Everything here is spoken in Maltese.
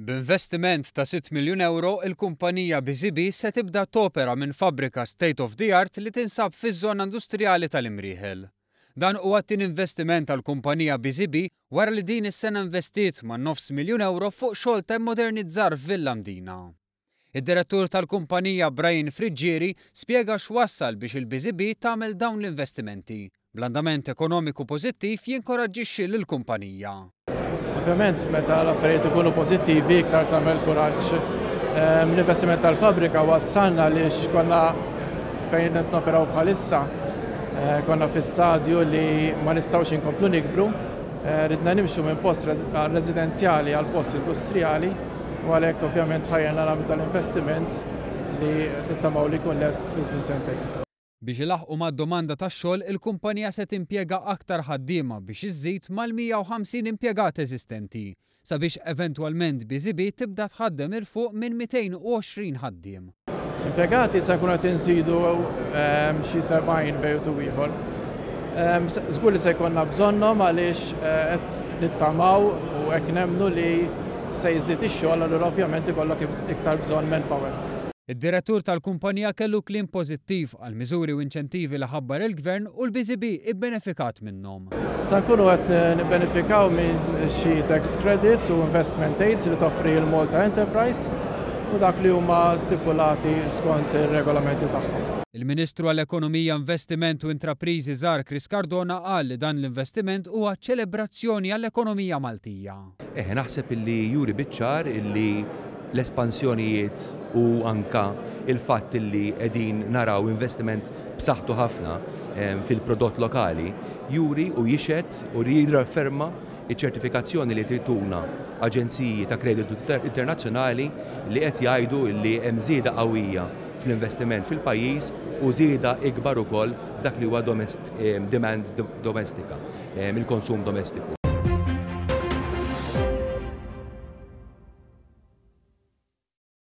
B'investiment ta' 6 miljun euro, il-kumpanija BZB se tibda topera minn fabbrika state of the art li tinsab fiż-żona industrijali tal-Imrieħel. Dan huwa t-tieni investiment tal-kumpanija BZB wara li din is-sena investiet ma' 9 miljun euro fuq xogħol ta' modernizzar Villa Mdina. Id-direttur tal-kumpanija Brian Friġġieri spjega x'wassal biex il-BZB tagħmel dawn l-investimenti. Bl-andament ekonomiku pożittiv jinkoraġġixxi lill-kumpanija. Ovvjament, meta l-affarijiet ikunu pożittivi, iktar tagħmel kuraġġ. L-investiment tal-fabrika wassalna għaliex konna fejn qed noperaw bħalissa, konna fi stadju li ma nistgħux inkomplu nikbru, ridna nimxu minn post residenzjali għal post industrijali u għalhekk ovvjament ħajjena nagħmlu tal-investiment li nittamaw li jkun lest fi żmien sentejn. Biex ilaħqu mad-domanda tax-xogħol, il-kumpanija se timpjega aktar ħaddiema biex iżżid mal-150 impjegat eżistenti, sabiex eventwalment BZB tibda tħaddem il fuq minn 220 ħaddiem. Impjegati se jkunu qed inżidu xi 70 bejtu ieħor. Żgur li se jkollna bżonnhom għaliex qed nittamaw u hekk nemmnu li se jiżdied ix-xogħol allura ovvjament ikollok iktar bżonn manpower. Id-direttur tal-kumpanija kellu kliem pożittiv għal miżuri u inċentivi li ħabbar il-Gvern u l-BZB ibbenefikat minnhom. Se nkunu qed nibbenefikaw minn xi tax credits u investment aids li toffri l-Malta Enterprise u dak li huma stipulati skont ir-regolamenti tagħhom. Il-Ministru għall-Ekonomija, Investiment u Intrapriżi żgħar Chris Cardona qal li dan l-investiment huwa ċelebrazzjoni għall-ekonomija Maltija. Naħseb illi juri biċ-ċar illi l-espansjonijiet u anka il-fatt li qegħdin naraw investiment b'saħħtu ħafna fil-prodott lokali juri u jixed u jirafferma iċ-ċertifikazzjoni li trituna aġenziji ta' kreditu internazzjonali li qed jgħidu li hemm żieda qawwija fl-investiment fil-pajjiż u żieda ikbar ukoll f'dak li huwa demand domestika, il-konsum domestiku.